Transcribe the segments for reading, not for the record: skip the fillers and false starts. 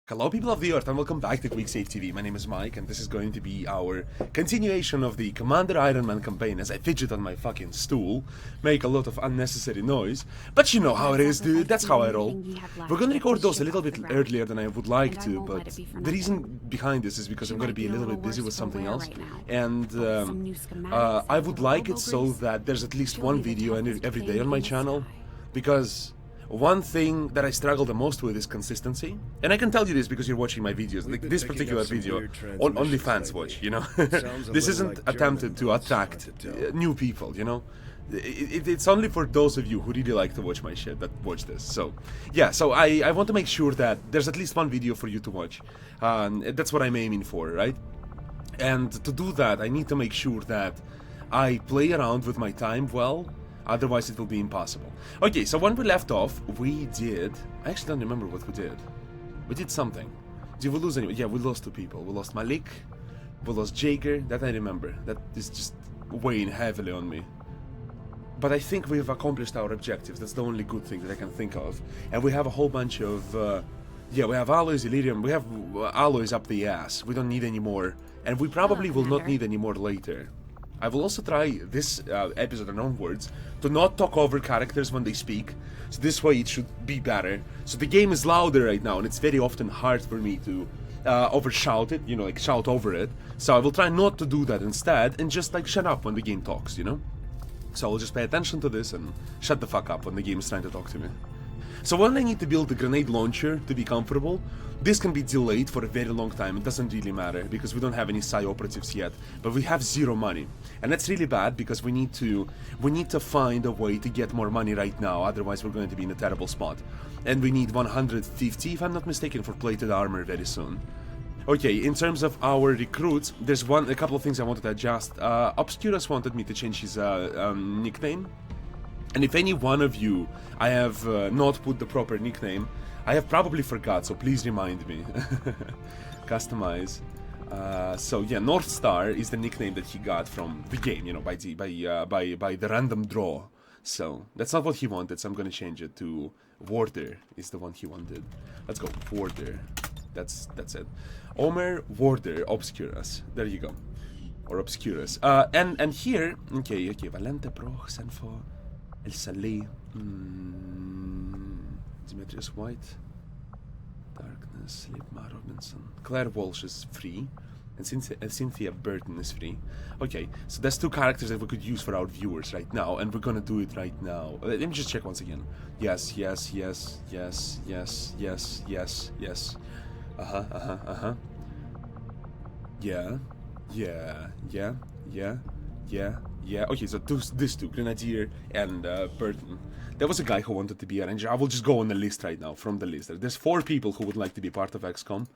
Hello people of the earth and welcome back to QuickSaveTV. My name is Mike and this is going to be our continuation of the Commander+IRONMAN campaign as I fidget on my fucking stool, make a lot of unnecessary noise, but you know how it is, dude, that's how I roll. We're gonna record those a little bit earlier than I would like to, but the reason behind this is because I'm gonna be a little bit busy with something else, and I would like it so that there's at least one video every day on my channel, because one thing that I struggle the most with is consistency, and I can tell you this because you're watching my videos. Like this particular video, only fans watch, you know. This isn't attempted to attract new people, you know. It's only for those of you who really like to watch my shit that watch this. So, yeah, so I want to make sure that there's at least one video for you to watch. That's what I'm aiming for, right? And to do that, I need to make sure that I play around with my time well. Otherwise, it will be impossible. Okay, so when we left off, we did... I actually don't remember what we did. We did something. Did we lose anyone? Yeah, we lost two people. We lost Malik. We lost Jager. That I remember. That is just weighing heavily on me. But I think we've accomplished our objectives. That's the only good thing that I can think of. And we have a whole bunch of... yeah, we have alloys, Illyrium. We have alloys up the ass. We don't need any more. And we probably will not need any more later. I will also try this episode and onwards to not talk over characters when they speak, so this way it should be better. So the game is louder right now and it's very often hard for me to overshout it, you know, like shout over it. So I will try not to do that instead and just like shut up when the game talks, you know? So I'll just pay attention to this and shut the fuck up when the game is trying to talk to me. So when I need to build the grenade launcher to be comfortable, this can be delayed for a very long time. It doesn't really matter because we don't have any PSI operatives yet, but we have zero money, and that's really bad because we need to find a way to get more money right now. Otherwise, we're going to be in a terrible spot, and we need 150, if I'm not mistaken, for plated armor very soon. Okay, in terms of our recruits, there's a couple of things I wanted to adjust. Obscurus wanted me to change his nickname. And if any one of you I have not put the proper nickname, I have probably forgot, so please remind me. Customize. So yeah, North Star is the nickname that he got from the game, you know, by the random draw. So that's not what he wanted, so I'm gonna change it to Warder is the one he wanted. Let's go, Warder. That's it. Omer, Warder, Obscurus. There you go. Or Obscurus. And here, okay, Valente Proch, Senfo. El Saleh, Dmitry is white, Darkness, Lipmar Robinson, Claire Walsh is free, and Cynthia Burton is free. Okay, so that's two characters that we could use for our viewers right now, and we're gonna do it right now. Let me just check once again. Yes. Yeah, okay, so these two, Grenadier and Burton. There was a guy who wanted to be a ranger. I will just go on the list right now, from the list. There's 4 people who would like to be part of XCOM.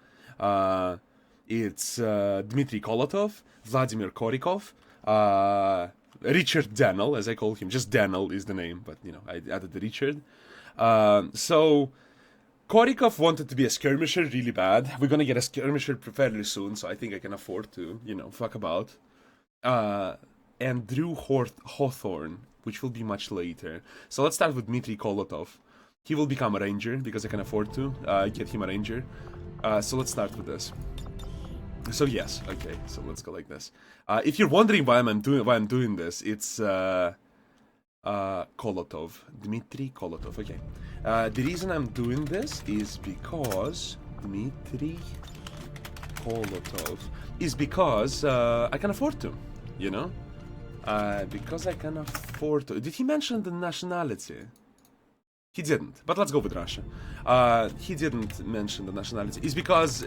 It's Dmitry Kolotov, Vladimir Kulikov, Richard Donnell, as I call him. Just Donnell is the name, but, you know, I added the Richard. So, Kulikov wanted to be a skirmisher really bad. We're gonna get a skirmisher fairly soon, so I think I can afford to, you know, fuck about. And Drew Hawthorne, which will be much later. So let's start with Dmitry Kolotov. He will become a ranger because I can afford to get him a ranger. So let's start with this. So yes, okay. So let's go like this. If you're wondering why I'm doing this, it's Kolotov, Dmitry Kolotov. Okay. The reason I'm doing this is because Dmitry Kolotov is because I can afford to, you know. Because I can afford to. Did he mention the nationality? He didn't, but let's go with Russia. He didn't mention the nationality. It's because,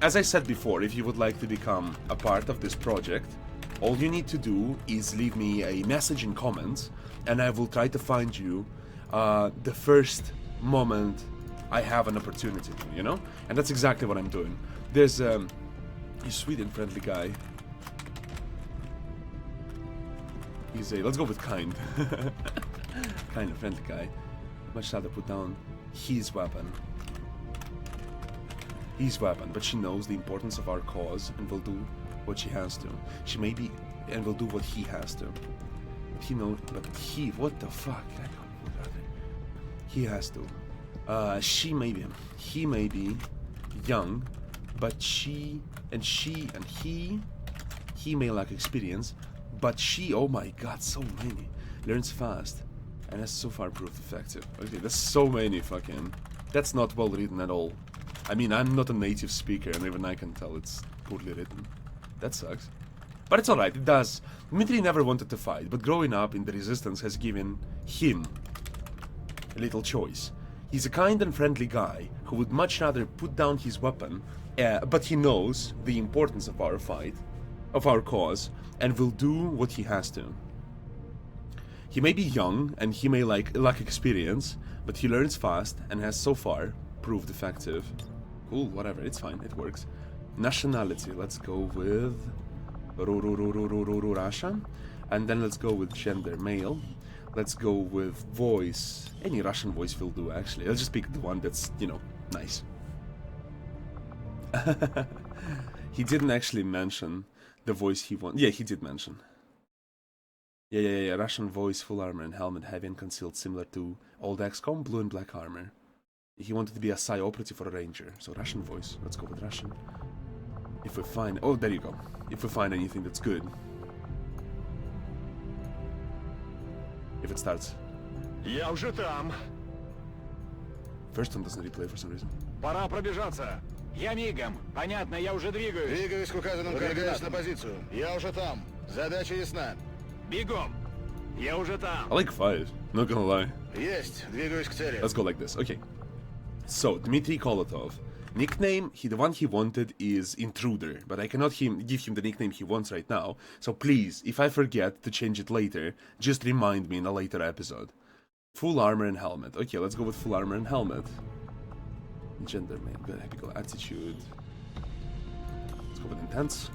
as I said before, if you would like to become a part of this project, all you need to do is leave me a message in comments, and I will try to find you the first moment I have an opportunity to, you know? And that's exactly what I'm doing. There's a sweet and friendly guy. He's a, let's go with kind. Kind of friendly guy. Much rather put down his weapon. His weapon, but she knows the importance of our cause and will do what she has to. She may be, and will do what he has to. He knows, but he, what the fuck? He has to. He may be young, but he may lack experience, but she, oh my god, so many, learns fast, and has so far proved effective. Okay, there's so many fucking, that's not well written at all. I mean, I'm not a native speaker, and even I can tell it's poorly written. That sucks. But it's alright, it does. Dmitry never wanted to fight, but growing up in the Resistance has given him a little choice. He's a kind and friendly guy who would much rather put down his weapon, but he knows the importance of our fight, of our cause, and will do what he has to. He may be young and he may lack experience, but he learns fast and has so far proved effective. Cool, whatever, it's fine, it works. Nationality, let's go with Russia, and then let's go with gender, male. Let's go with voice. Any Russian voice will do, actually. Let's just pick the one that's, you know, nice. He didn't actually mention the voice he wants. Yeah, he did mention. Yeah. Russian voice, full armor and helmet, heavy and concealed, similar to old XCOM, blue and black armor. He wanted to be a Psi operative or a ranger. So Russian voice. Let's go with Russian. If we find... Oh, there you go. If we find anything that's good. If it starts. Я уже там. First one doesn't replay for some reason. Пора пробежаться. Я мигом. Понятно, я уже двигаюсь. Двигаюсь к указанным координатам. На позицию. Я уже там. Задача ясна. Бегом. Я уже там. I like 5, not gonna lie. Есть. Двигаюсь к цели. Let's go like this. Okay. So, Dmitry Kolotov. Nickname, the one he wanted is Intruder, but I cannot give him the nickname he wants right now, so please, if I forget to change it later, just remind me in a later episode. Full armor and helmet. Okay, let's go with full armor and helmet. Gender, man, good, typical attitude. Let's go with intense.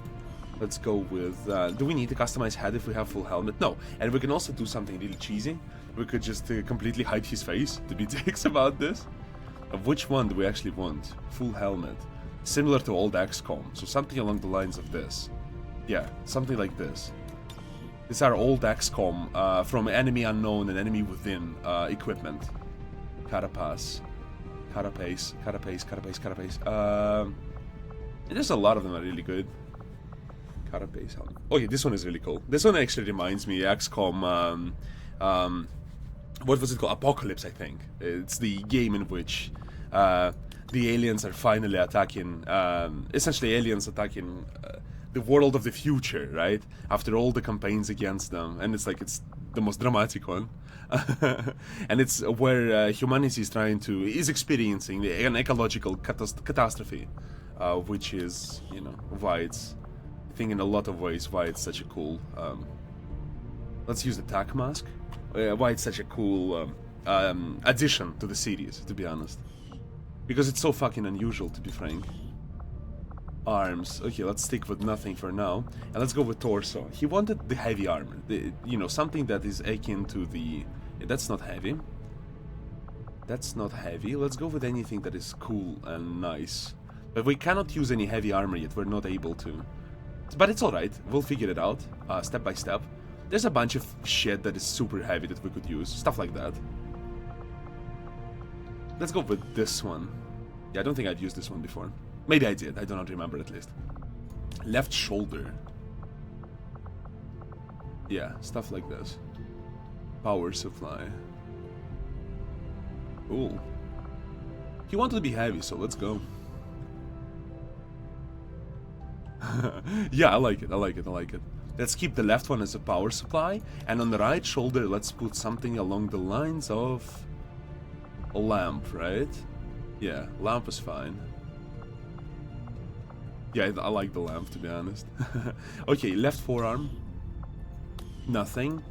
Let's go with, do we need to customize head if we have full helmet? No, and we can also do something really cheesy. We could just completely hide his face to be dicks about this. Of which one do we actually want? Full helmet. Similar to old XCOM, so something along the lines of this. Yeah, something like this. These are old XCOM from Enemy Unknown and Enemy Within equipment. Carapace. Carapace. There's a lot of them are really good. Carapace helmet. Oh yeah, this one is really cool. This one actually reminds me XCOM, what was it called? Apocalypse, I think. It's the game in which the aliens are finally attacking, essentially aliens attacking the world of the future, right? After all the campaigns against them. And it's like, it's the most dramatic one. And it's where humanity is experiencing an ecological catastrophe, which is, you know, why it's, I think in a lot of ways, why it's such a cool, let's use the tac mask. Why it's such a cool addition to the series, to be honest. Because it's so fucking unusual, to be frank. Arms. Okay, let's stick with nothing for now. And let's go with torso. He wanted the heavy armor. You know, something that is akin to the... That's not heavy. That's not heavy. Let's go with anything that is cool and nice. But we cannot use any heavy armor yet. We're not able to. But it's alright. We'll figure it out, step by step. There's a bunch of shit that is super heavy that we could use. Stuff like that. Let's go with this one. Yeah, I don't think I've used this one before. Maybe I did. I do not remember at least. Left shoulder. Yeah, stuff like this. Power supply. Cool. He wanted to be heavy, so let's go. Yeah, I like it. Let's keep the left one as a power supply, and on the right shoulder, let's put something along the lines of a lamp, right? Yeah, lamp is fine. Yeah, I like the lamp, to be honest. Okay, left forearm. Nothing.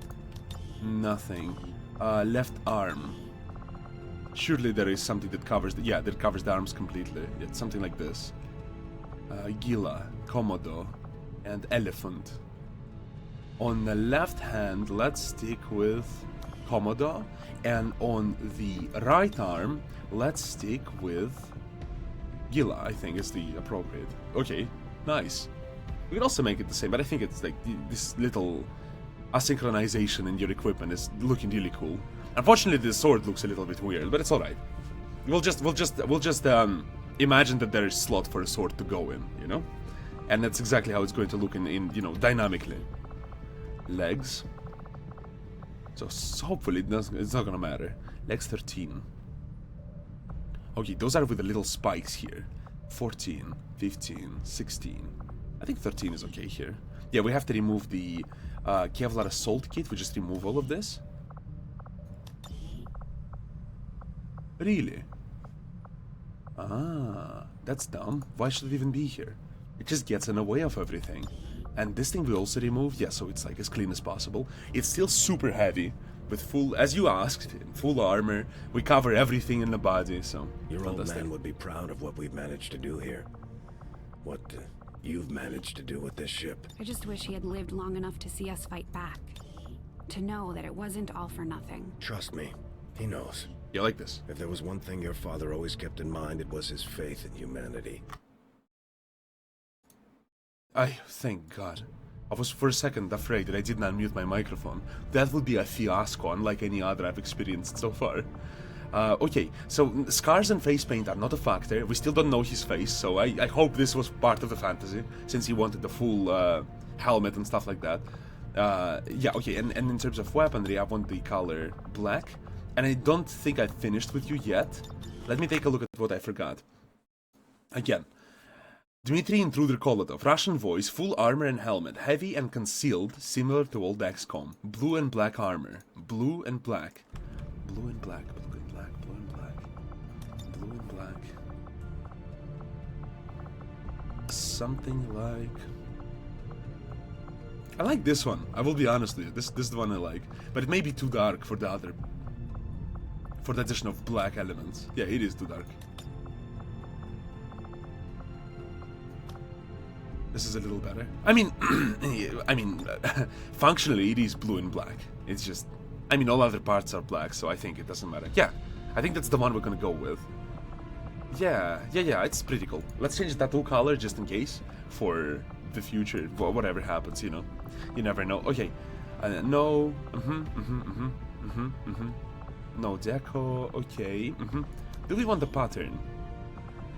Left arm. Surely there is something that covers the... Yeah, that covers the arms completely. Yeah, something like this. Gila, Komodo, and elephant. On the left hand, let's stick with Komodo, and on the right arm, let's stick with Gila, I think is the appropriate. Okay, nice. We can also make it the same, but I think it's like this little asynchronization in your equipment is looking really cool. Unfortunately, the sword looks a little bit weird, but it's alright. we'll just imagine that there is slot for a sword to go in, you know, and that's exactly how it's going to look in you know, dynamically. Legs. So hopefully it's not gonna matter. Legs 13. Okay, those are with the little spikes here. 14, 15, 16. I think 13 is okay here. Yeah, we have to remove the Kevlar assault kit. We just remove all of this. Really? Ah, that's dumb. Why should it even be here? It just gets in the way of everything. And this thing we also removed, yeah, so it's like as clean as possible. It's still super heavy, with full, as you asked, full armor. We cover everything in the body, so Your old fantastic. man would be proud of what we've managed to do here. What you've managed to do with this ship. I just wish he had lived long enough to see us fight back. To know that it wasn't all for nothing. Trust me, he knows. Yeah, like this. If there was one thing your father always kept in mind, it was his faith in humanity. Thank God. I was for a second afraid that I did not mute my microphone. That would be a fiasco unlike any other I've experienced so far. Okay, so scars and face paint are not a factor. We still don't know his face, so I hope this was part of the fantasy, since he wanted the full helmet and stuff like that. Yeah, okay, and in terms of weaponry, I want the color black. And I don't think I've finished with you yet. Let me take a look at what I forgot. Again. Dmitry Intruder Kolotov, Russian voice, full armor and helmet, heavy and concealed, similar to old XCOM. Blue and black armor. Blue and black. Blue and black, blue and black, blue and black. Blue and black. Something like... I like this one, I will be honest with you. This is the one I like. But it may be too dark for the other... For the addition of black elements. Yeah, it is too dark. This is a little better. I mean, functionally it is blue and black. It's just, I mean, all other parts are black, so I think it doesn't matter. Yeah, I think that's the one we're gonna go with. Yeah, it's pretty cool. Let's change the tattoo color just in case for the future, whatever happens, you know. You never know. Okay, no, no deco. Okay, Do we want the pattern?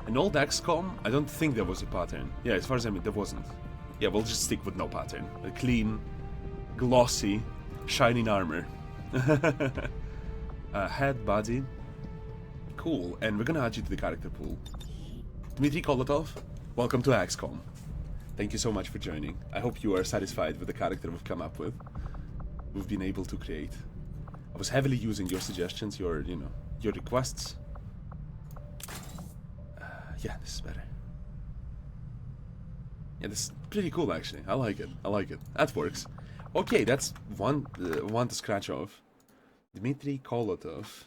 In old XCOM, I don't think there was a pattern. Yeah, as far as I mean, there wasn't. Yeah, we'll just stick with no pattern. A clean, glossy, shining armor. Head, body. Cool, and we're gonna add you to the character pool. Dmitry Kolotov, welcome to XCOM. Thank you so much for joining. I hope you are satisfied with the character we've come up with. We've been able to create. I was heavily using your suggestions, your requests. Yeah, this is better. Yeah, this is pretty cool actually. I like it. That works. Okay, that's one to scratch off. Dmitry Kolotov.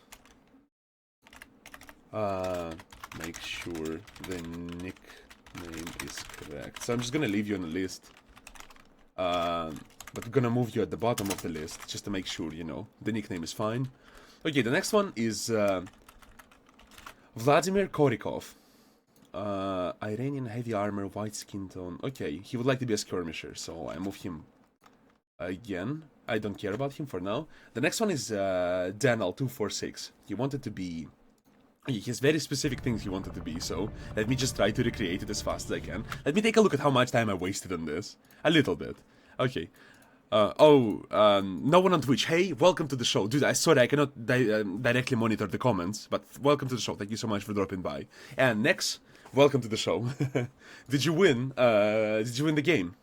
Make sure the nickname is correct. So I'm just gonna leave you on the list. But we're gonna move you at the bottom of the list just to make sure, you know, the nickname is fine. Okay, the next one is Vladimir Kulikov. Iranian heavy armor, white skin tone. Okay, he would like to be a skirmisher, so I move him again. I don't care about him for now. The next one is Donnell 246. He wanted to be... He has very specific things he wanted to be, so let me just try to recreate it as fast as I can. Let me take a look at how much time I wasted on this. A little bit. Okay. No one on Twitch. Hey, welcome to the show. Dude, Sorry, I cannot directly monitor the comments, but welcome to the show. Thank you so much for dropping by. And next, welcome to the show. Did you win? Did you win the game?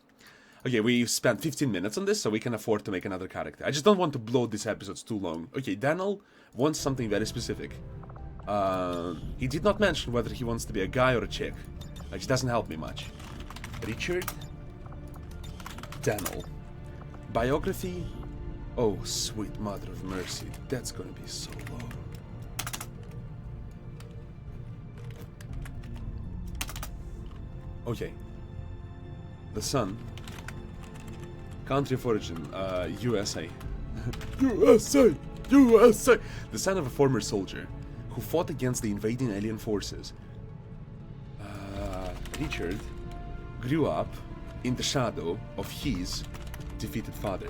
Okay, we spent 15 minutes on this, so we can afford to make another character. I just don't want to blow these episodes too long. Okay, Donnell wants something very specific. He did not mention whether he wants to be a guy or a chick, which doesn't help me much. Richard Donnell. Biography? Oh, sweet mother of mercy, that's gonna be so long. Okay. The son. Country of origin, USA. USA! USA! The son of a former soldier who fought against the invading alien forces. Richard grew up in the shadow of his defeated father.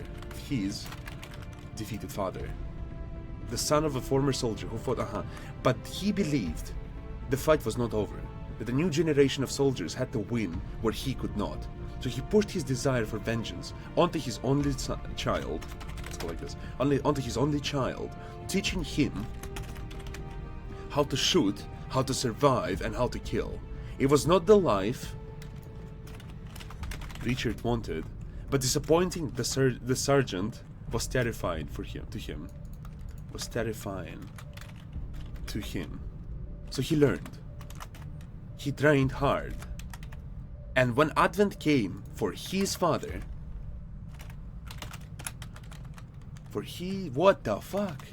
the son of a former soldier who fought, but he believed the fight was not over, that the new generation of soldiers had to win where he could not. So he pushed his desire for vengeance onto his only child, let's go like this, onto his only child, teaching him how to shoot, how to survive, and how to kill. It was not the life Richard wanted, but disappointing the sergeant was terrifying to him. Was terrifying to him. So he learned. He trained hard. And when Advent came for his father, what the fuck?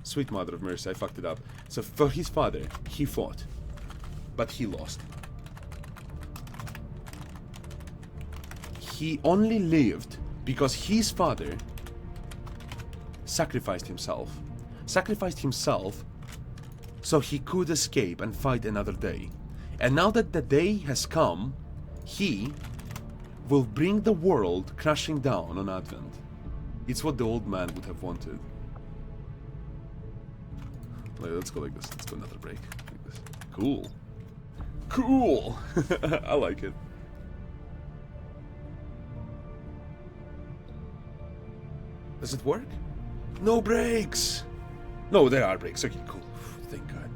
Sweet mother of mercy, I fucked it up. So for his father, he fought, but he lost. He only lived because his father sacrificed himself so he could escape and fight another day. And now that the day has come, he will bring the world crashing down on Advent. It's what the old man would have wanted. Let's go like this. Let's go another break. Like this. Cool. Cool! I like it. Does it work? No breaks! No, there are breaks. Okay, cool. Thank God.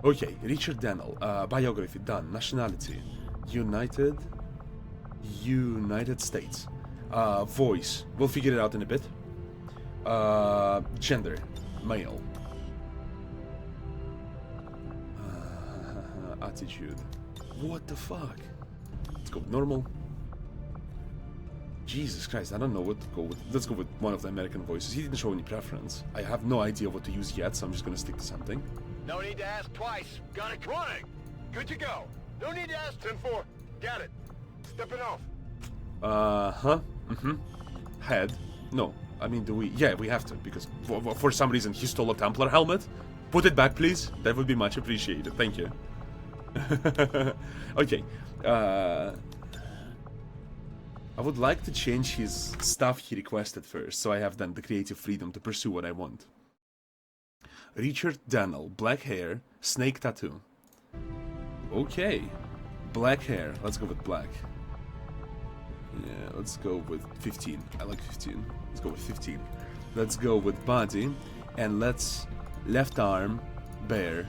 Okay, Richard Donnell. Biography done. Nationality. United States. Voice. We'll figure it out in a bit. Gender. Male. Attitude. What the fuck? Let's go with normal. Jesus Christ, I don't know what to go with. Let's go with one of the American voices. He didn't show any preference. I have no idea what to use yet, so I'm just gonna stick to something. No need to ask twice. Got it. Running. Good to go. No need to ask. 10-4. Got it. Stepping off. Head. No. I mean, do we? Yeah, we have to, because for some reason he stole a Templar helmet. Put it back, please. That would be much appreciated. Thank you. Okay. I would like to change his stuff he requested first, so I have then the creative freedom to pursue what I want. Richard Donnell, black hair, snake tattoo. Okay. Black hair. Let's go with black. Yeah, let's go with 15. I like 15. Let's go with 15. Let's go with body, and let's left arm, bear,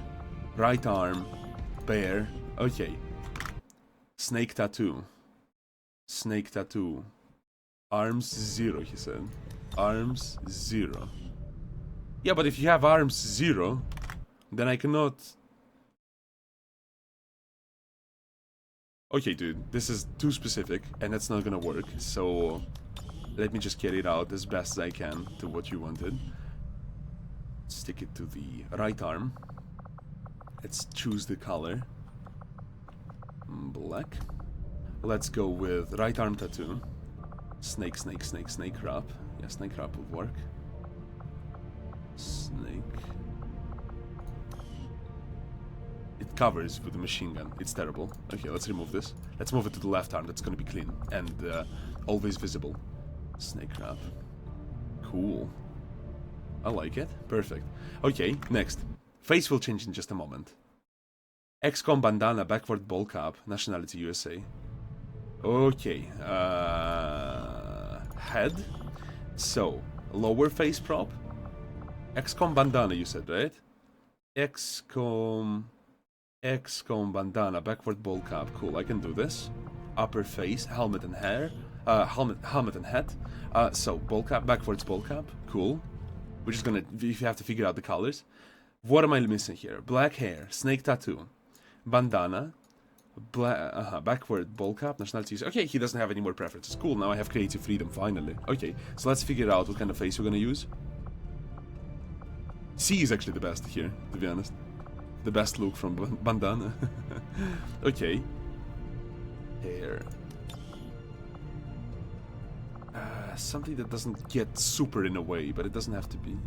right arm, bear. Okay. Snake tattoo. Snake tattoo. Arms 0, he said. Arms 0. Yeah, but if you have arms 0, then I cannot... Okay, dude, this is too specific, and that's not gonna work, so... Let me just carry it out as best as I can to what you wanted. Stick it to the right arm. Let's choose the color. Black. Let's go with right arm tattoo. Snake, snake, snake, snake wrap. Yeah, snake wrap would work. Snake. It covers with a machine gun. It's terrible. Okay, let's remove this. Let's move it to the left arm. That's gonna be clean and always visible. Snake wrap. Cool. I like it. Perfect. Okay, next. Face will change in just a moment. XCOM bandana, backward ball cap, nationality USA. Okay, head. So, lower face prop. XCOM bandana, you said, right? XCOM bandana, backward ball cap. Cool, I can do this. Upper face, helmet and hair. Helmet and hat. So, ball cap, backwards ball cap. Cool. We're just gonna, if you have to figure out the colors. What am I missing here? Black hair, snake tattoo, bandana. Backward ball cap, nationality. Okay, he doesn't have any more preferences. Cool, now I have creative freedom, finally. Okay, so let's figure out what kind of face we're gonna use. C is actually the best here, to be honest. The best look from bandana. Okay. Hair. Something that doesn't get super in a way, but it doesn't have to be.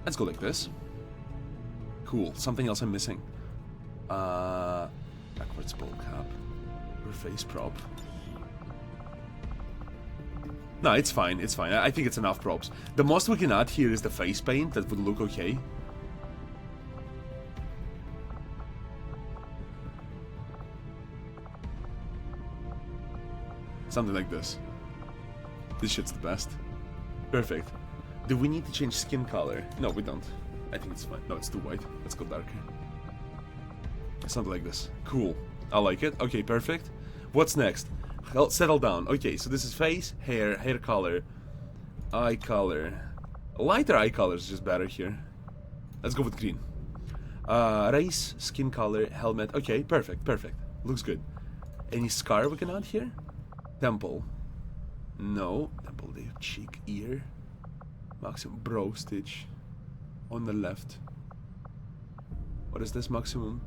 Let's go like this. Cool. Something else I'm missing. A Where's ball cap? Or face prop? No, it's fine, it's fine. I think it's enough props. The most we can add here is the face paint. That would look okay. Something like this. This shit's the best. Perfect. Do we need to change skin color? No, we don't. I think it's fine. No, it's too white. Let's go darker. Something like this. Cool. I like it. Okay, perfect. What's next? Settle down. Okay, so this is face, hair color, eye color. Lighter eye color is just better here. Let's go with green. Race, skin color, helmet. Okay, perfect, perfect. Looks good. Any scar we can add here? Temple. No. Temple, the cheek, ear. Maximum brow stitch. On the left. What is this maximum?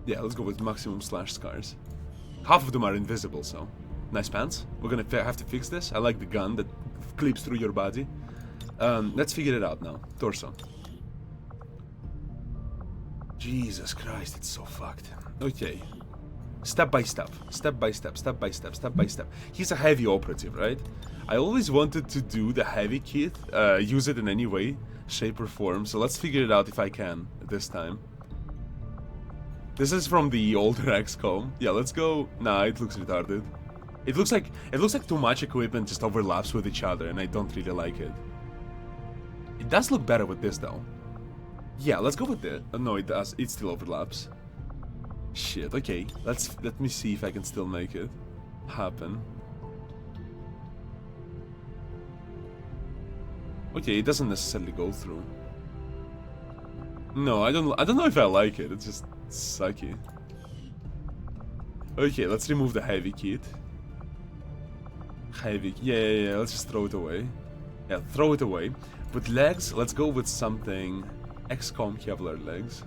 Yeah, let's go with maximum slash scars. Half of them are invisible, so nice pants. We're gonna have to fix this. I like the gun that clips through your body. Let's figure it out now. Torso. Jesus Christ, it's so fucked. Okay. Step by step. Step by step. Step by step. Step by step. He's a heavy operative, right? I always wanted to do the heavy kit. Use it in any way, shape or form. So let's figure it out if I can this time. This is from the older XCOM. Yeah, let's go. Nah, it looks retarded. It looks like too much equipment just overlaps with each other, and I don't really like it. It does look better with this though. Yeah, let's go with it. No, it does. It still overlaps. Shit. Okay, let me see if I can still make it happen. Okay, it doesn't necessarily go through. No, I don't know if I like it. It's just sucky. Okay, let's remove the heavy kit. Heavy. Yeah. Let's just throw it away. Yeah, throw it away. With legs, let's go with something XCOM Kevlar legs.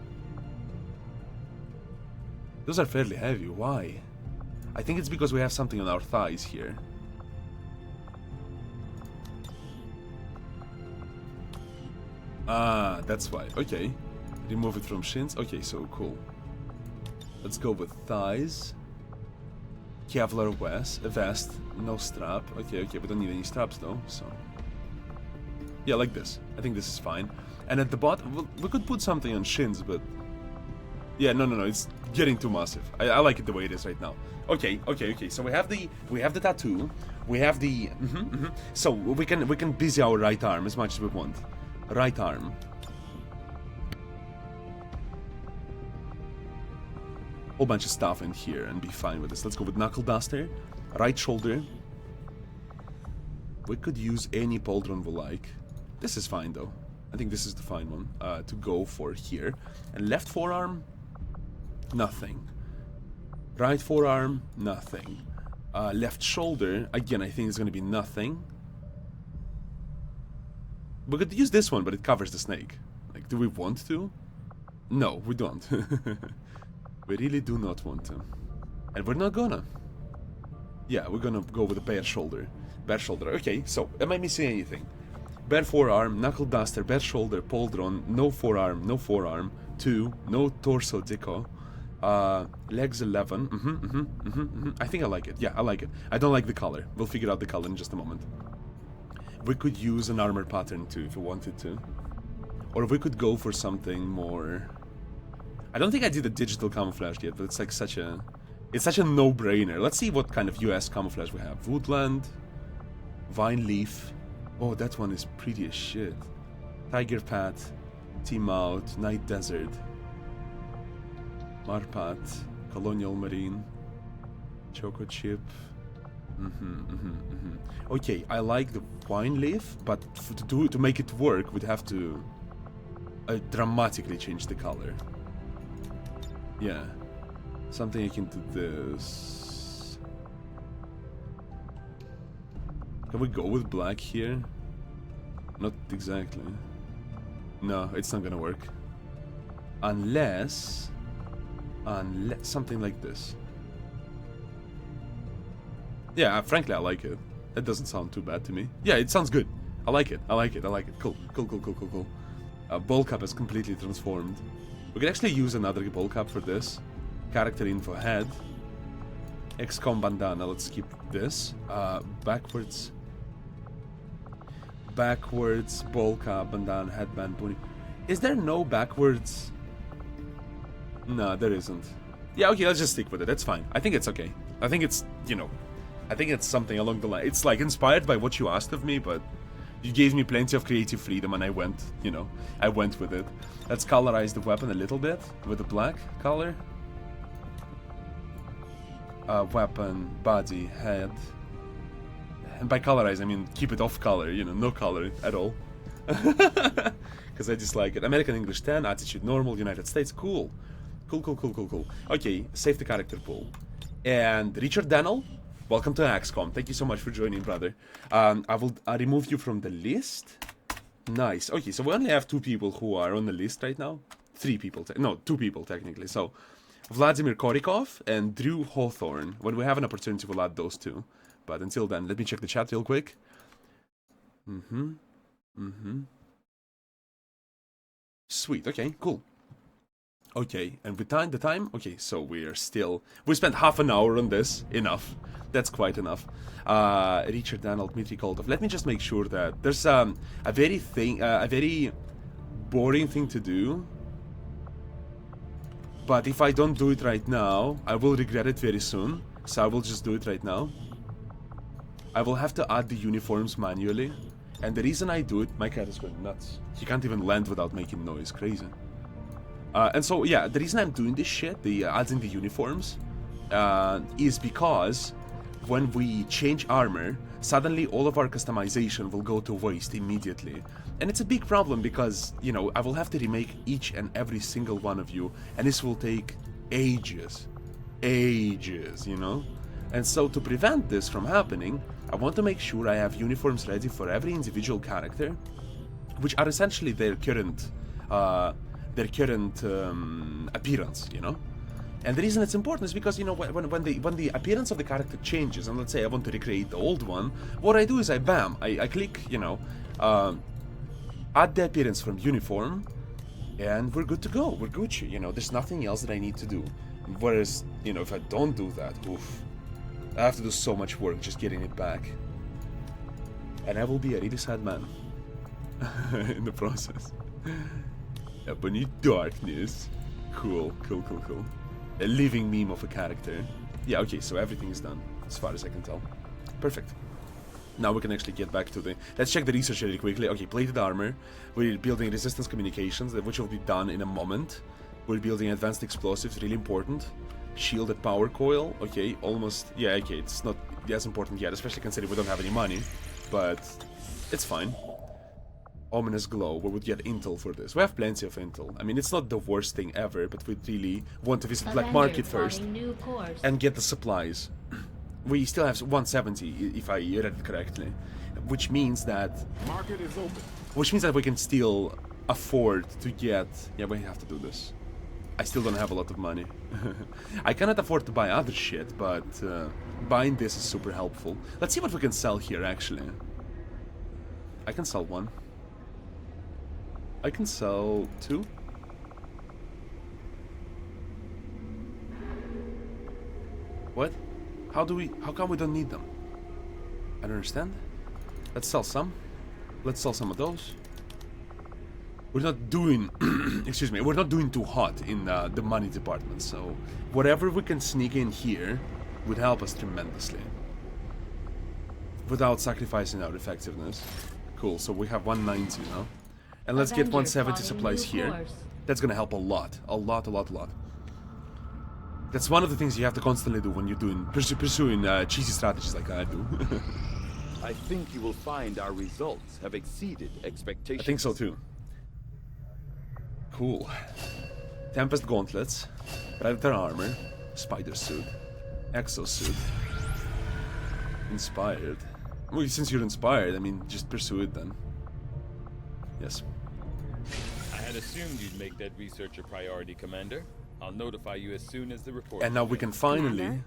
Those are fairly heavy. Why? I think it's because we have something on our thighs here. Ah, that's why. Okay. Remove it from shins. Okay, so cool. Let's go with thighs. Kevlar vest. No strap. Okay, we don't need any straps though, so... Yeah, like this. I think this is fine. And at the bottom, we could put something on shins, but... Yeah, no, it's getting too massive. I like it the way it is right now. Okay. So we have the tattoo. We have the... So we can busy our right arm as much as we want. Right arm. Whole bunch of stuff in here and be fine with this. Let's go with knuckle duster. Right shoulder. We could use any pauldron we like. This is fine though. I think this is the fine one to go for here. And left forearm, nothing. Right forearm, nothing. Left shoulder, again, I think it's going to be nothing. We could use this one, but it covers the snake. Like, do we want to? No, we don't. We really do not want to. And we're not gonna. Yeah, we're gonna go with a bare shoulder. Bare shoulder. Okay, so, am I missing anything? Bare forearm, knuckle duster, bare shoulder, pauldron, no forearm, 2, no torso deco, legs 11, I think I like it, yeah, I like it. I don't like the color, we'll figure out the color in just a moment. We could use an armor pattern too, if we wanted to. Or we could go for something more... I don't think I did a digital camouflage yet, but it's like such a... It's such a no-brainer. Let's see what kind of US camouflage we have. Woodland, Vine Leaf. Oh, that one is pretty as shit. Tiger Path, Team Out, Night Desert, Marpat, Colonial Marine, Choco Chip. Okay, I like the Vine Leaf, but to make it work, we'd have to dramatically change the color. Yeah, something akin to this. Can we go with black here? Not exactly. No, it's not gonna work. Unless something like this. Yeah, frankly, I like it. That doesn't sound too bad to me. Yeah, it sounds good. I like it. Cool. Ball cap is completely transformed. We can actually use another ball cap for this. Character info head. XCOM bandana, let's skip this. Backwards. Backwards, ball cap, bandana, headband, pony. Is there no backwards? No, there isn't. Yeah, okay, let's just stick with it. That's fine. I think it's okay. I think it's, you know, I think it's something along the line. It's like inspired by what you asked of me, but you gave me plenty of creative freedom and I went, you know, I went with it. Let's colorize the weapon a little bit with the black color. Weapon, body, head. And by colorize, I mean keep it off color, you know, no color at all. Because I dislike it. American English 10, attitude normal, United States, cool. Cool. Okay, save the character pool. And Richard Donnell, welcome to XCOM. Thank you so much for joining, brother. I will remove you from the list. Nice. Okay, so we only have 2 people who are on the list right now. 3 people. No, 2 people technically. So, Vladimir Kulikov and Drew Hawthorne. When we have an opportunity, we'll add those 2. But until then, let me check the chat real quick. Sweet. Okay, cool. Okay, and with the time, okay, so we spent half an hour on this, enough, that's quite enough. Richard Donnell, Dmitry Koltov, let me just make sure that there's a very boring thing to do, but if I don't do it right now, I will regret it very soon, so I will just do it right now. I will have to add the uniforms manually, and the reason I do it, my cat is going nuts, he can't even land without making noise, crazy. And so, yeah, the reason I'm doing this shit, adding the uniforms, is because when we change armor, suddenly all of our customization will go to waste immediately. And it's a big problem because, you know, I will have to remake each and every single one of you, and this will take ages, you know? And so to prevent this from happening, I want to make sure I have uniforms ready for every individual character, which are essentially their current appearance, you know. And the reason it's important is because, you know, when the appearance of the character changes, and let's say I want to recreate the old one, what I do is I click, you know, add the appearance from uniform, and we're good to go. We're Gucci, you know. There's nothing else that I need to do. Whereas, you know, if I don't do that, oof, I have to do so much work just getting it back, and I will be a really sad man in the process. Ebony Darkness. Cool. A living meme of a character. Yeah, okay, so everything is done, as far as I can tell. Perfect. Now we can actually get back to the... Let's check the research really quickly. Okay, plated armor. We're building resistance communications, which will be done in a moment. We're building advanced explosives, really important. Shielded power coil. Okay, almost... Yeah, okay, it's not as important yet, especially considering we don't have any money. But it's fine. Ominous glow, we would get intel for this. We have plenty of intel. I mean, it's not the worst thing ever, but we really want to visit black market first and get the supplies. We still have 170, if I read it correctly, which means that Market is open. Which means that we can still afford to get... Yeah, we have to do this. I still don't have a lot of money. I cannot afford to buy other shit, but buying this is super helpful. Let's see what we can sell here, actually. I can sell 1. I can sell 2. What? How come we don't need them? I don't understand. Let's sell some. Let's sell some of those. We're not doing, excuse me, we're not doing too hot in the money department, so whatever we can sneak in here would help us tremendously. Without sacrificing our effectiveness. Cool, so we have 190 now. And let's get 170 supplies here. That's gonna help a lot. A lot. That's one of the things you have to constantly do when you're pursuing cheesy strategies like I do. I think you will find our results have exceeded expectations. I think so too. Cool. Tempest gauntlets, Predator armor, spider suit, exosuit, inspired. Well, since you're inspired, I mean, just pursue it then. Yes. I had assumed you'd make that research a priority, Commander. I'll notify you as soon as the report. And now we can finally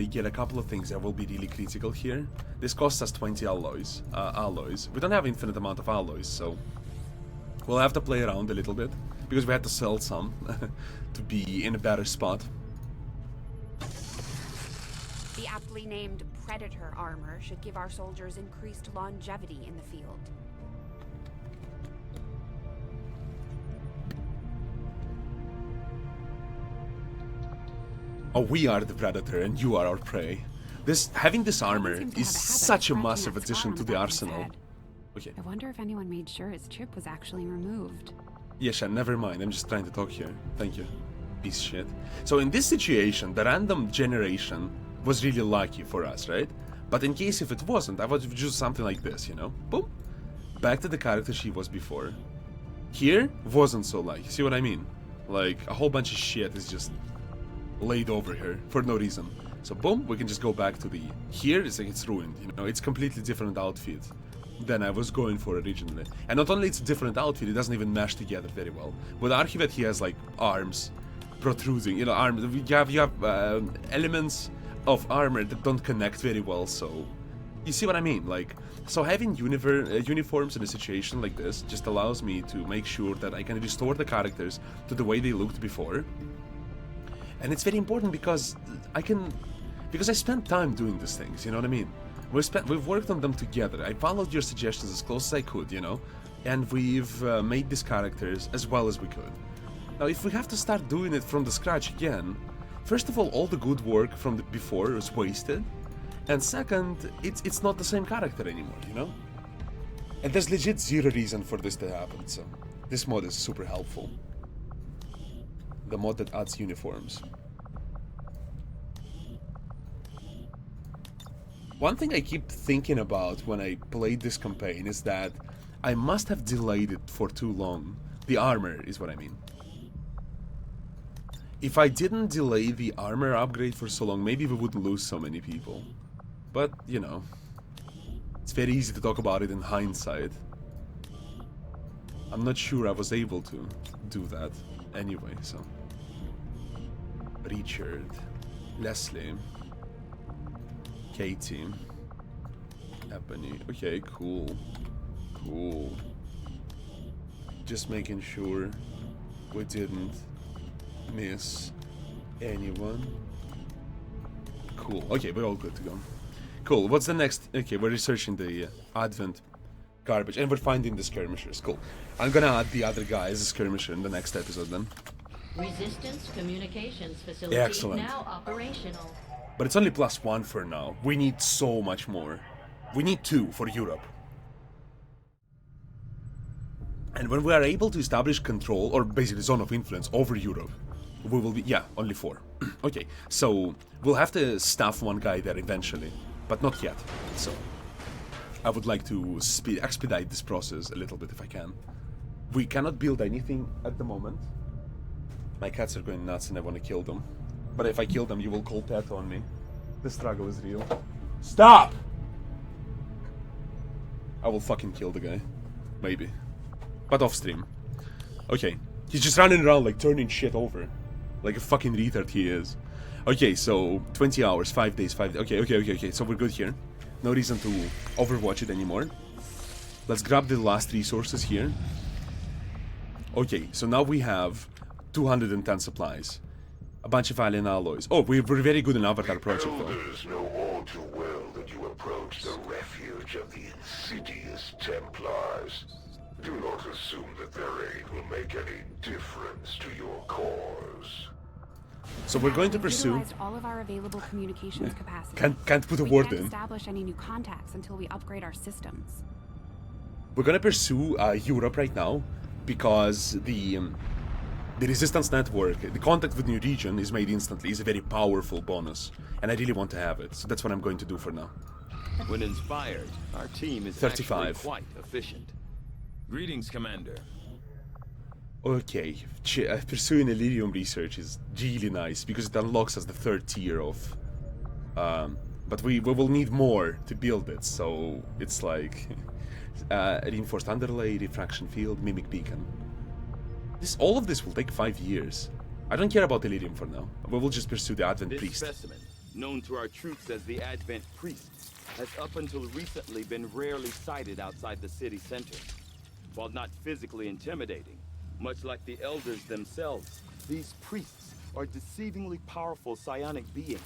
get a couple of things that will be really critical here. This costs us 20 alloys. We don't have infinite amount of alloys, so we'll have to play around a little bit. because we had to sell some to be in a better spot. The aptly named Predator armor should give our soldiers increased longevity in the field. Oh, we are the Predator and you are our prey. Having this armor is such a massive addition to the arsenal. Okay. I wonder if anyone made sure his chip was actually removed. Yesha, never mind. I'm just trying to talk here. Thank you. Piece of shit. So in this situation, the random generation was really lucky for us, right? But in case if it wasn't, I would do something like this, you know? Boom. Back to the character she was before. Here, wasn't so lucky. See what I mean? Like, a whole bunch of shit is just laid over here for no reason. So boom, we can just go back to the... Here, it's like it's ruined, you know? It's completely different outfit than I was going for originally. And not only it's a different outfit, it doesn't even mesh together very well. With Archivet, he has like arms protruding, you know, arms. You have elements of armor that don't connect very well, so you see what I mean? Like, so having uniforms in a situation like this just allows me to make sure that I can restore the characters to the way they looked before. And it's very important because I spent time doing these things, you know what I mean? We've worked on them together. I followed your suggestions as close as I could, you know, and we've made these characters as well as we could. Now, if we have to start doing it from the scratch again, first of all the good work from the before is wasted, and second, it's not the same character anymore, you know? And there's legit zero reason for this to happen, so this mod is super helpful. The mod that adds uniforms. One thing I keep thinking about when I played this campaign is that I must have delayed it for too long. The armor is what I mean. If I didn't delay the armor upgrade for so long, maybe we wouldn't lose so many people. But, you know, it's very easy to talk about it in hindsight. I'm not sure I was able to do that anyway, so... Richard, Leslie, Katie, Ebony. Okay, cool. Cool. Just making sure we didn't miss anyone. Cool. Okay, we're all good to go. Cool. What's the next? Okay, we're researching the Advent garbage and we're finding the skirmishers. Cool. I'm gonna add the other guy as a skirmisher in the next episode then. Resistance communications facility Excellent. now operational. But it's only +1 for now. We need so much more. We need 2 for Europe. And when we are able to establish control, or basically zone of influence over Europe, we will be... Yeah, only 4. Okay, so we'll have to staff one guy there eventually, but not yet. So I would like to expedite this process a little bit if I can. We cannot build anything at the moment. My cats are going nuts and I want to kill them. But if I kill them, you will call pet on me. The struggle is real. Stop! I will fucking kill the guy. Maybe. But off stream. Okay. He's just running around like turning shit over. Like a fucking retard he is. Okay, so 20 hours, 5 days, 5 days. Okay. So we're good here. No reason to overwatch it anymore. Let's grab the last resources here. Okay, so now we have 210 supplies. A bunch of alien alloys. Oh, we're very good in Avatar project though. Elders know all too well that you approach the refuge of the insidious Templars. Do not assume that their aid will make any difference to your cause. So we're going to We've pursue... utilized all of our available communications capacity. Can't put a We word can't in. establish any new contacts until we upgrade our systems. We're gonna pursue Europe right now because the resistance network, the contact with new region is made instantly, is a very powerful bonus, and I really want to have it, so that's what I'm going to do for now. When inspired, our team is 35. actually quite efficient. Greetings, Commander. Okay, pursuing Illyrium research is really nice because it unlocks us the 3rd tier of... but we will need more to build it, so it's like... reinforced underlay, refraction field, mimic beacon. All of this will take 5 years. I don't care about Illyrium for now. We will just pursue the Advent This Priest. specimen, known to our troops as the Advent Priest, has up until recently been rarely sighted outside the city center. While not physically intimidating, Much like the elders themselves, these priests are deceivingly powerful psionic beings.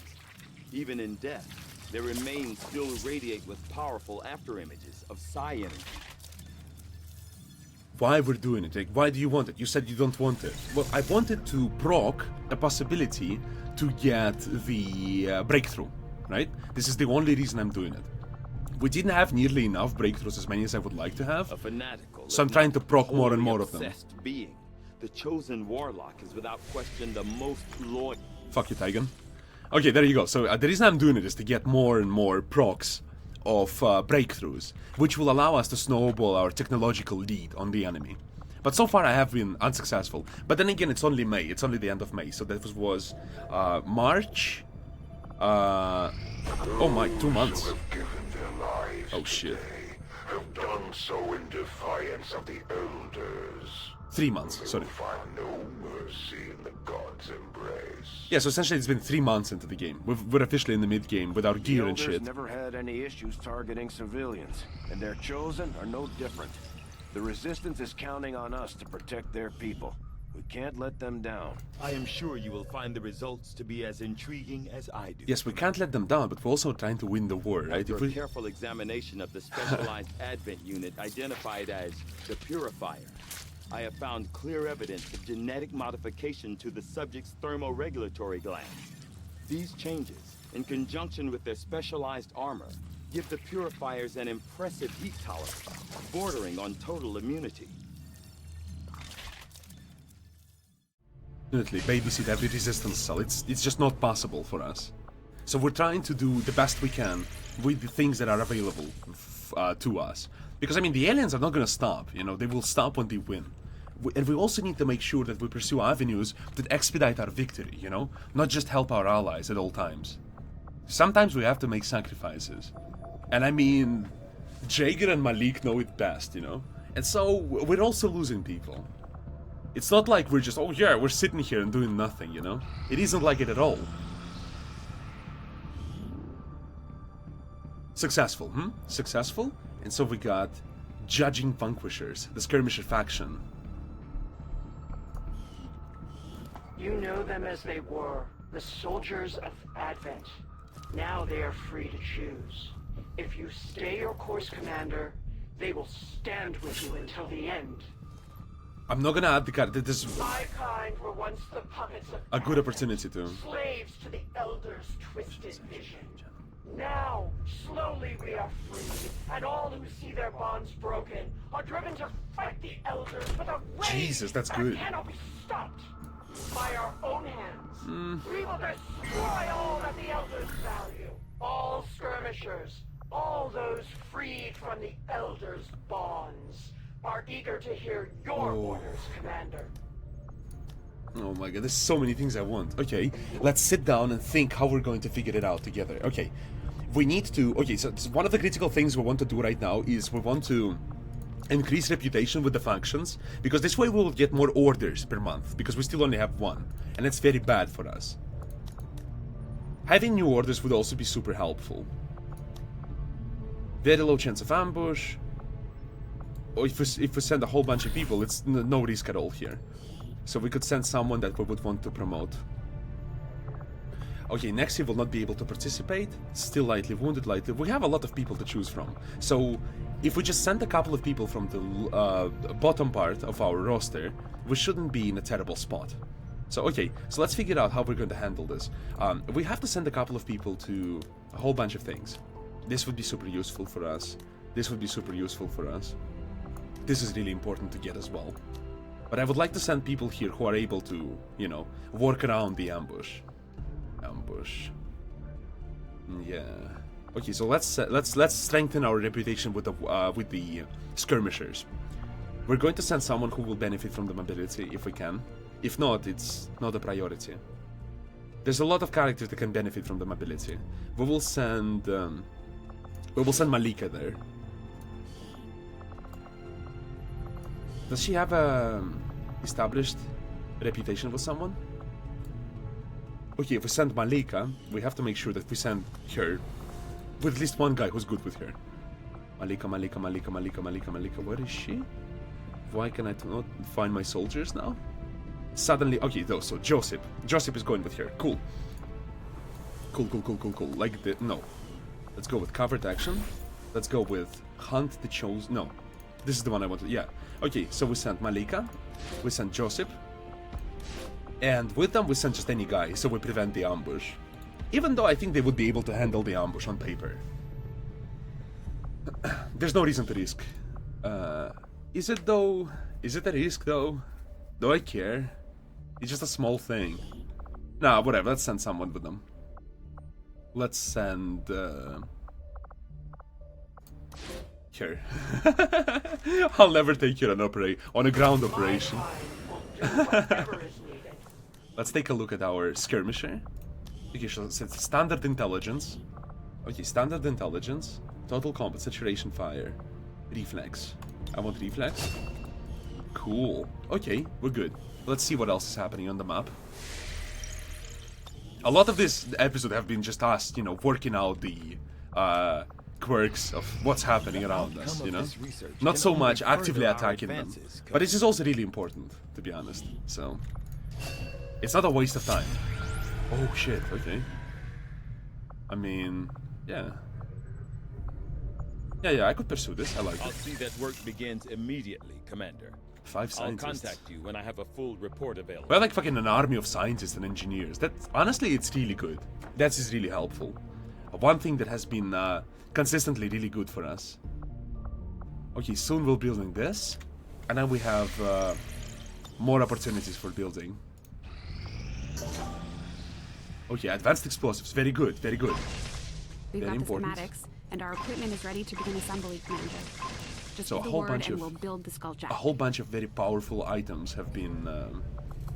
Even in death, their remains still radiate with powerful afterimages of psi energy. Why we're doing it? Like, why do you want it? You said you don't want it. Well, I wanted to proc a possibility to get the breakthrough, right? This is the only reason I'm doing it. We didn't have nearly enough breakthroughs, as many as I would like to have. A fanatical, So I'm trying to proc more and more of them. obsessed being. The chosen warlock is without question the most loyal. Fuck you, Tigan. Okay, there you go. So the reason I'm doing it is to get more and more procs of breakthroughs, which will allow us to snowball our technological lead on the enemy. But so far I have been unsuccessful. But then again, it's only May. It's only the end of May. So that was March. Oh my, 2 months. Those who have given their lives Oh shit. today have done so in defiance of the elders. 3 months, They sorry. will find no mercy in the gods' embrace. Yeah, so essentially it's been 3 months into the game. We're officially in the mid-game with our The gear and elders shit. never had any issues targeting civilians, and their chosen are no different. The Resistance is counting on us to protect their people. We can't let them down. I am sure you will find the results to be as intriguing as I do. Yes, we can't let them down, but we're also trying to win the war, right? After If a we... careful examination of the specialized advent unit identified as the Purifier, I have found clear evidence of genetic modification to the subject's thermoregulatory glands. These changes, in conjunction with their specialized armor, give the Purifiers an impressive heat tolerance, bordering on total immunity. Definitely babysit every resistance cell. It's just not possible for us. So we're trying to do the best we can with the things that are available to us. Because, I mean, the aliens are not gonna stop, you know, they will stop when they win. And we also need to make sure that we pursue avenues that expedite our victory, you know? Not just help our allies at all times. Sometimes we have to make sacrifices. And I mean, Jaeger and Malik know it best, you know? And so, we're also losing people. It's not like we're just, oh yeah, we're sitting here and doing nothing, you know? It isn't like it at all. Successful, Successful? And so we got Judging Vanquishers, the Skirmisher faction. You know them as they were, the soldiers of Advent. Now they are free to choose. If you stay your course, Commander, they will stand with you until the end. I'm not gonna add the card. This is My kind were once the puppets of a good Advent, opportunity to... slaves to the Elders' twisted vision. Now, slowly we are free, and all who see their bonds broken are driven to fight the Elders with a rage Jesus, that's that good. cannot be stopped. By our own hands, we will destroy all that the Elders value. All skirmishers, all those freed from the Elders' bonds, are eager to hear your orders, Commander. Oh my god, there's so many things I want. Okay, let's sit down and think how we're going to figure it out together. Okay, we need to... Okay, so one of the critical things we want to do right now is we want to increase reputation with the factions, because this way we will get more orders per month, because we still only have one, and it's very bad for us. Having new orders would also be super helpful. Very low chance of ambush. Or if we send a whole bunch of people, it's no risk at all here. So we could send someone that we would want to promote. Okay, Nexi will not be able to participate. Still lightly wounded, lightly... We have a lot of people to choose from. So, if we just send a couple of people from the bottom part of our roster, we shouldn't be in a terrible spot. So, okay, so let's figure out how we're going to handle this. We have to send a couple of people to a whole bunch of things. This would be super useful for us. This would be super useful for us. This is really important to get as well. But I would like to send people here who are able to, you know, work around the ambush. Ambush. Yeah. Okay, so let's strengthen our reputation with the skirmishers. We're going to send someone who will benefit from the mobility if we can. If not, it's not a priority. There's a lot of characters that can benefit from the mobility. We will send Malika there. Does she have a established reputation with someone? Okay, if we send Malika, we have to make sure that we send her with at least one guy who's good with her. Malika. Where is she? Why can I not find my soldiers now? Suddenly, okay, though, so Joseph. Joseph is going with her. Cool. Cool. Like the, no. Let's go with covered action. Let's go with hunt the chosen. No. This is the one I wanted. Yeah. Okay, so we sent Malika. We sent Joseph. And with them, we sent just any guy, so we prevent the ambush. Even though I think they would be able to handle the ambush on paper. There's no reason to risk. Is it though? Is it a risk though? Do I care? It's just a small thing. Nah, whatever, let's send someone with them. Let's send... Here. I'll never take you on a ground operation. Let's take a look at our skirmisher. Okay, so it's standard intelligence. Okay, standard intelligence. Total combat, saturation fire. Reflex. I want reflex. Cool. Okay, we're good. Let's see what else is happening on the map. A lot of this episode have been just us, you know, working out the quirks of what's happening around us, you know? Not so much actively attacking them. But this is also really important, to be honest. So, it's not a waste of time. Oh shit, okay. I mean, yeah. Yeah, I could pursue this. I like I'll it. see that work begins immediately, Commander. 5 scientists. I'll contact you when I have a full report available. We're like fucking an army of scientists and engineers. That's honestly, it's really good. That is really helpful. One thing that has been consistently really good for us. Okay, soon we're building this, and then we have more opportunities for building. Okay, advanced explosives. Very good, very good. We've Very got important. the schematics, and our equipment is ready to begin assembly, Commander. Just So give a the whole word bunch and of- we'll build the skulljack. A whole bunch of very powerful items have been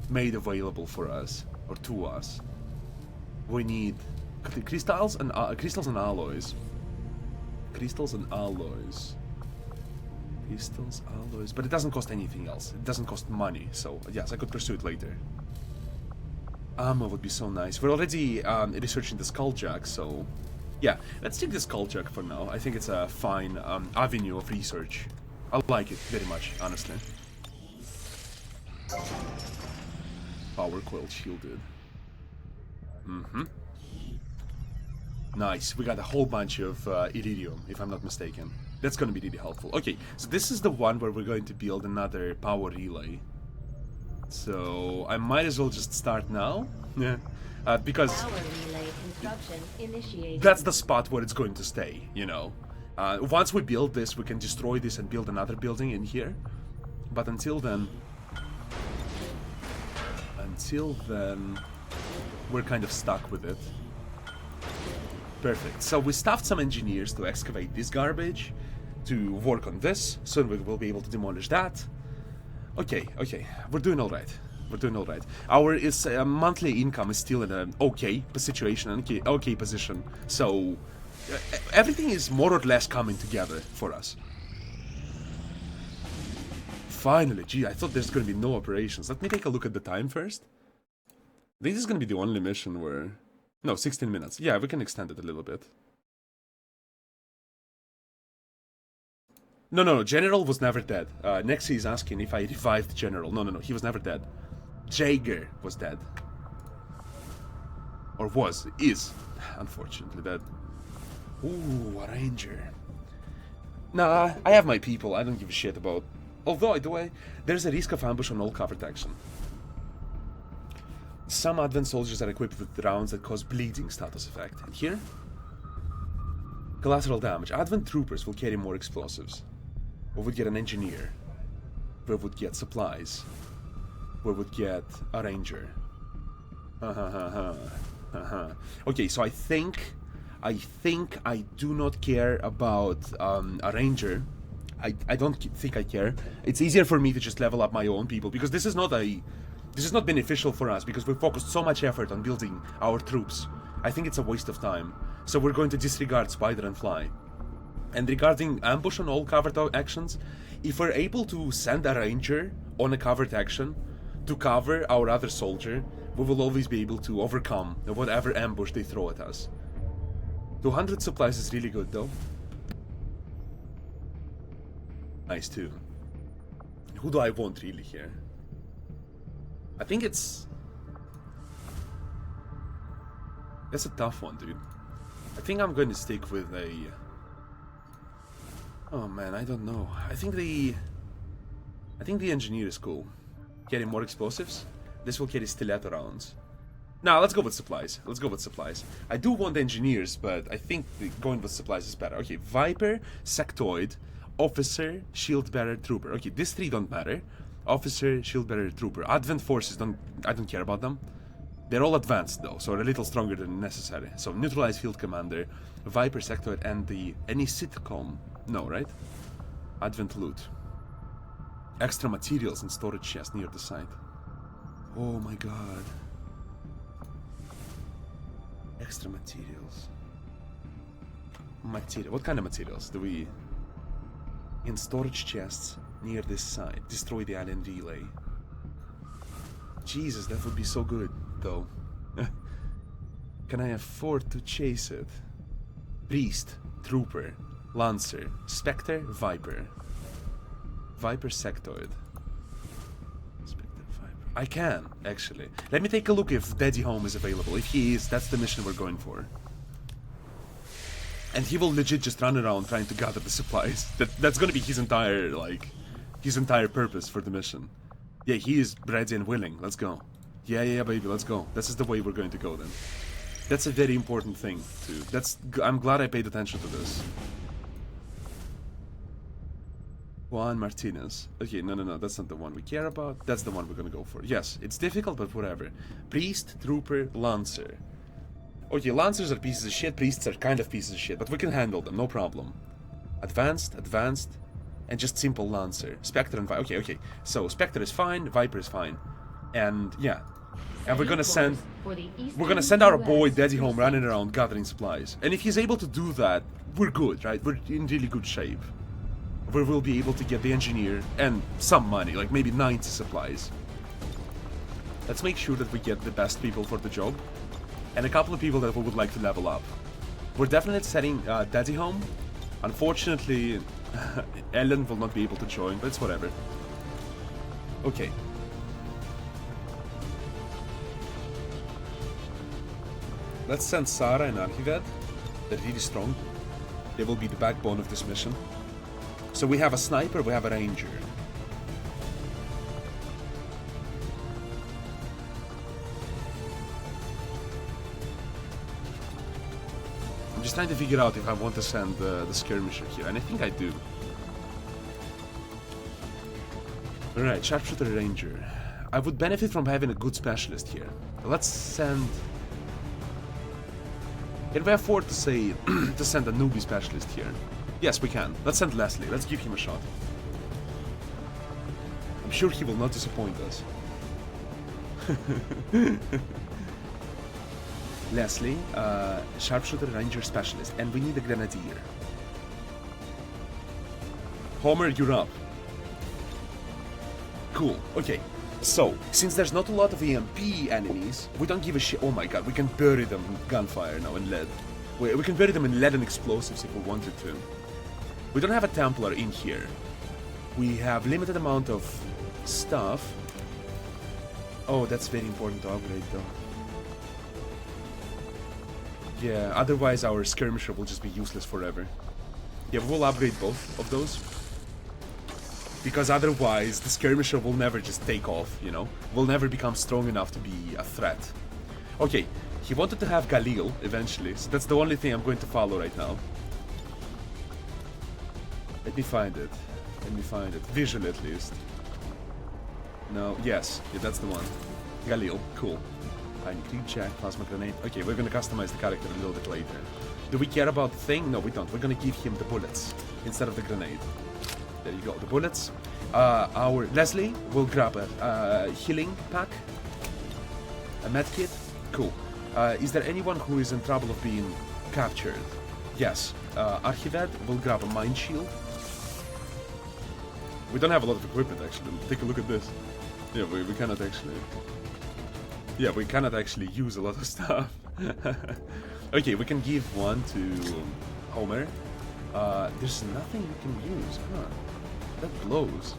made available for us, or to us. We need crystals and alloys. Crystals and alloys. Crystals, alloys, but it doesn't cost anything else. It doesn't cost money, so yes, I could pursue it later. Ammo would be so nice. We're already researching the skulljack, so yeah, let's take the skulljack for now. I think it's a fine avenue of research. I like it very much, honestly. Power coil shielded. Nice. We got a whole bunch of iridium, if I'm not mistaken. That's going to be really helpful. Okay, so this is the one where we're going to build another power relay. So I might as well just start now. Yeah. Because Power relay construction initiated. that's the spot where it's going to stay, you know. Once we build this, we can destroy this and build another building in here. But until then, we're kind of stuck with it. Perfect. So we staffed some engineers to excavate this garbage, to work on this. Soon we will be able to demolish that. Okay, we're doing all right. We're doing all right. Our monthly income is still in an okay situation, okay position. So everything is more or less coming together for us. Finally, gee, I thought there's going to be no operations. Let me take a look at the time first. I think this is going to be the only mission where... No, 16 minutes. Yeah, we can extend it a little bit. No, General was never dead. Nexi is asking if I revived General. No, he was never dead. Jaeger was dead. Or is, unfortunately, dead. Ooh, a ranger. Nah, I have my people. I don't give a shit about... Although, there's a risk of ambush on all covered action. Some advanced soldiers are equipped with rounds that cause bleeding status effect. And here? Collateral damage. Advent troopers will carry more explosives. We would get an engineer. We would get supplies. We would get a ranger. Okay, so I think I do not care about a ranger. I don't think I care. It's easier for me to just level up my own people, because this is not beneficial for us, because we focused so much effort on building our troops. I think it's a waste of time. So we're going to disregard Spider and Fly. And regarding ambush on all covered actions, if we're able to send a ranger on a covered action to cover our other soldier, we will always be able to overcome whatever ambush they throw at us. 200 supplies is really good though. Nice too. Who do I want really here? I think it's... That's a tough one, dude. I think I'm going to stick with a... Oh man, I don't know. I think the engineer is cool. Getting more explosives. This will carry stiletto rounds. Now let's go with supplies. Let's go with supplies. I do want engineers, but I think going with supplies is better. Okay, Viper, Sectoid, Officer, Shield Bearer, Trooper. Okay, these three don't matter. Officer, Shield Bearer, Trooper. Advent Forces I don't care about them. They're all advanced though, so they're a little stronger than necessary. So Neutralize Field Commander, Viper, Sectoid, and any sitcom. No, right? Advent Loot. Extra materials and storage chests near the site. Oh my god. Extra materials. What kind of materials do we... In storage chests near this site. Destroy the alien relay. Jesus, that would be so good, though. Can I afford to chase it? Priest, Trooper, Lancer, Spectre, Viper. Viper, Sectoid. Spectre, Viper. I can, actually. Let me take a look if Daddy Home is available. If he is, that's the mission we're going for. And he will legit just run around trying to gather the supplies. That's gonna be his entire, his entire purpose for the mission. Yeah, he is ready and willing. Let's go. Yeah, baby, let's go. This is the way we're going to go then. That's a very important thing, too. I'm glad I paid attention to this. Juan Martinez. Okay, no, that's not the one we care about. That's the one we're gonna go for. Yes, it's difficult, but whatever. Priest, Trooper, Lancer. Okay, Lancers are pieces of shit, Priests are kind of pieces of shit, but we can handle them, no problem. Advanced, and just simple Lancer. Spectre and Viper. Okay. So, Spectre is fine, Viper is fine. And, yeah. And we're gonna send our boy Daddy Home running around gathering supplies. And if he's able to do that, we're good, right? We're in really good shape. We will be able to get the engineer and some money, like maybe 90 supplies. Let's make sure that we get the best people for the job. And a couple of people that we would like to level up. We're definitely setting Daddy Home. Unfortunately, Ellen will not be able to join, but it's whatever. Okay. Let's send Sarah and Archived. They're really strong. They will be the backbone of this mission. So we have a sniper, we have a ranger. I'm just trying to figure out if I want to send the skirmisher here, and I think I do. Alright, sharpshooter ranger. I would benefit from having a good specialist here. Let's send... Can we afford to say to send a newbie specialist here? Yes, we can. Let's send Leslie. Let's give him a shot. I'm sure he will not disappoint us. Leslie, sharpshooter ranger specialist, and we need a grenadier. Homer, you're up. Cool. Okay. So, since there's not a lot of EMP enemies, we don't give a shit. Oh my god, we can bury them in gunfire now in lead. We can bury them in lead and explosives if we wanted to. We don't have a Templar in here. We have limited amount of stuff. Oh, that's very important to upgrade though. Yeah, otherwise our skirmisher will just be useless forever. Yeah, we'll upgrade both of those. Because otherwise, the skirmisher will never just take off, you know? Will never become strong enough to be a threat. Okay, he wanted to have Galil eventually, so that's the only thing I'm going to follow right now. Let me find it. Visually at least. No, yes, yeah, that's the one. Galil, cool. Iron Creep Jack, Plasma Grenade. Okay, we're gonna customize the character a little bit later. Do we care about the thing? No, we don't. We're gonna give him the bullets instead of the grenade. There you go, the bullets. Our Leslie will grab a healing pack. A medkit. Cool. Is there anyone who is in trouble of being captured? Yes. Archived will grab a mind shield. We don't have a lot of equipment actually. Take a look at this. Yeah, we cannot actually... Yeah, we cannot actually use a lot of stuff. Okay, we can give one to Homer. There's nothing we can use, huh? That blows.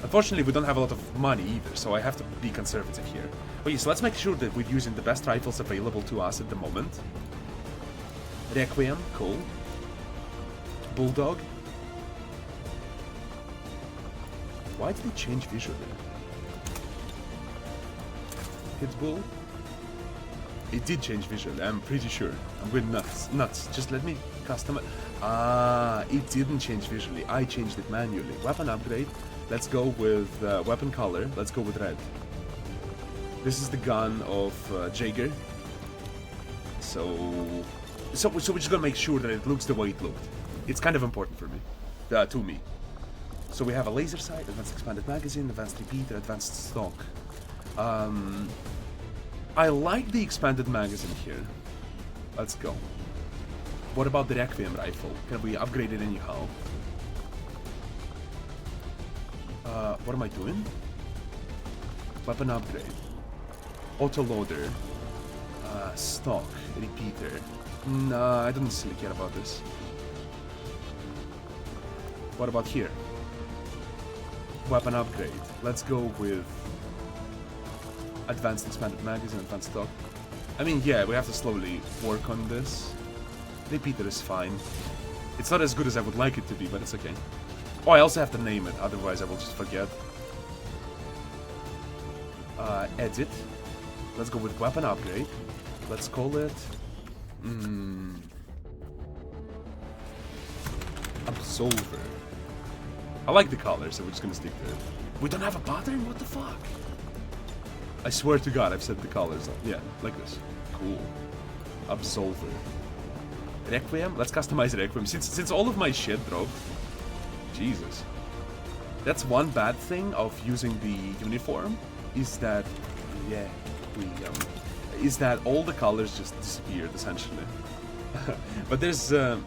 Unfortunately, we don't have a lot of money either, so I have to be conservative here. Okay, so let's make sure that we're using the best rifles available to us at the moment. Requiem, cool. Bulldog. Why did it change visually? Pitbull. It did change visually, I'm pretty sure. I'm going nuts. Nuts. Just let me customize. Ah, it didn't change visually. I changed it manually. Weapon upgrade. Let's go with weapon color. Let's go with red. This is the gun of Jaeger. So we're just gonna make sure that it looks the way it looked. It's kind of important for me, to me. So we have a laser sight, advanced expanded magazine, advanced repeater, advanced stock. I like the expanded magazine here. Let's go. What about the Requiem rifle? Can we upgrade it anyhow? What am I doing? Weapon upgrade. Autoloader. Stock. Repeater. Nah, I don't necessarily care about this. What about here? Weapon upgrade. Let's go with advanced expanded magazine, advanced stock. I mean, yeah, we have to slowly work on this. Repeater is fine. It's not as good as I would like it to be, but it's okay. Oh, I also have to name it, otherwise I will just forget. Edit. Let's go with weapon upgrade. Let's call it... Absolver. I like the color, so we're just gonna stick to it. We don't have a pattern? What the fuck? I swear to God, I've set the colors up. Yeah, like this. Cool. Absolver. Requiem? Let's customize Requiem. Since all of my shit dropped. Jesus. That's one bad thing of using the uniform, is that... Yeah, is that all the colors just disappeared, essentially. But there's no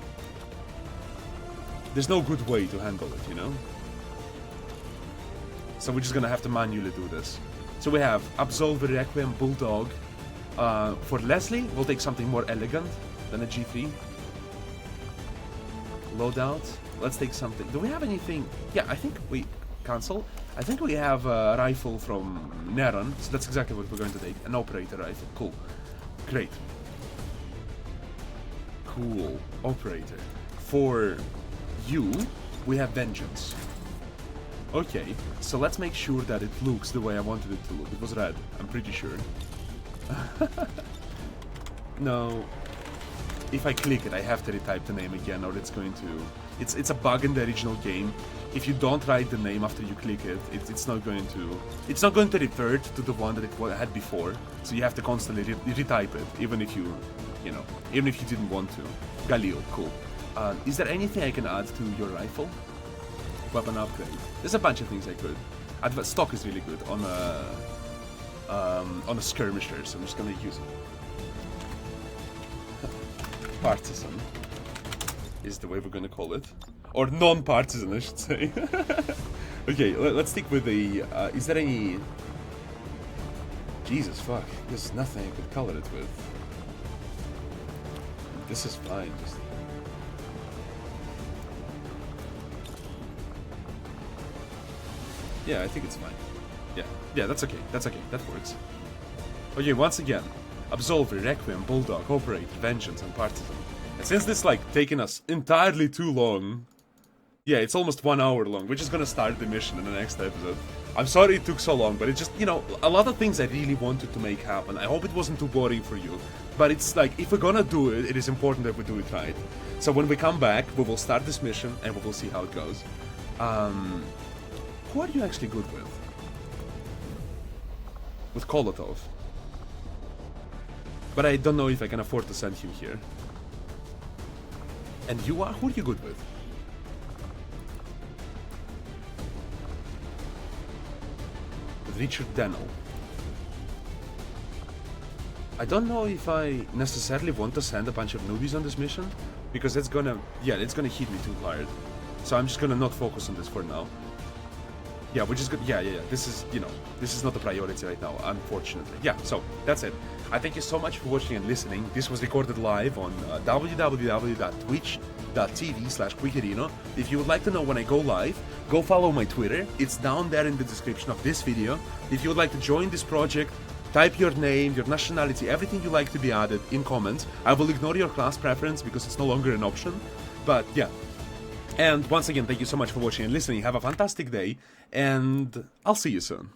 good way to handle it, you know? So we're just gonna have to manually do this. So we have Absolver, Requiem, Bulldog. For Leslie, we'll take something more elegant than a G3. Loadout. Let's take something. Do we have anything? Yeah, I think we cancel. I think we have a rifle from Neron, so that's exactly what we're going to take. An operator rifle. Cool. Great. Cool. Operator. For you, we have Vengeance. Okay, so let's make sure that it looks the way I wanted it to look. It was red, I'm pretty sure. No. If I click it, I have to retype the name again, or it's going to... It's a bug in the original game. If you don't write the name after you click it, it's not going to... It's not going to revert to the one that it had before. So you have to constantly retype it, even if you... You know, even if you didn't want to. Galil, cool. Is there anything I can add to your rifle? Weapon upgrade. There's a bunch of things I could. Stock is really good on a skirmisher, so I'm just gonna use it. Partisan is the way we're gonna call it, or non-partisan, I should say. Okay, let's stick with the. Is there any? Jesus fuck! There's nothing I could color it with. This is fine. Just... Yeah, I think it's fine. Yeah, that's okay. That's okay. That works. Okay, once again, Absolver, Requiem, Bulldog, Operator, Vengeance, and Partisan. And since this like taking us entirely too long, yeah, it's almost 1 hour long. We're just gonna start the mission in the next episode. I'm sorry it took so long, but it just, you know, a lot of things I really wanted to make happen. I hope it wasn't too boring for you. But it's like, if we're gonna do it, it is important that we do it right. So when we come back, we will start this mission and we will see how it goes. Who are you actually good with? With Kolotov. But I don't know if I can afford to send him here. And you are? Who are you good with? With Richard Donnell. I don't know if I necessarily want to send a bunch of newbies on this mission, because it's gonna, yeah, it's gonna hit me too hard. So I'm just gonna not focus on this for now. Yeah, we're just gonna, yeah. This is, you know, this is not a priority right now, unfortunately. Yeah, so that's it. I thank you so much for watching and listening. This was recorded live on www.twitch.tv twitch.tv/QuickArena. If you would like to know when I go live, go follow my Twitter. It's down there in the description of this video. If you would like to join this project, type your name, your nationality, everything you like to be added in comments. I will ignore your class preference because it's no longer an option. But yeah. And once again, thank you so much for watching and listening. Have a fantastic day, and I'll see you soon.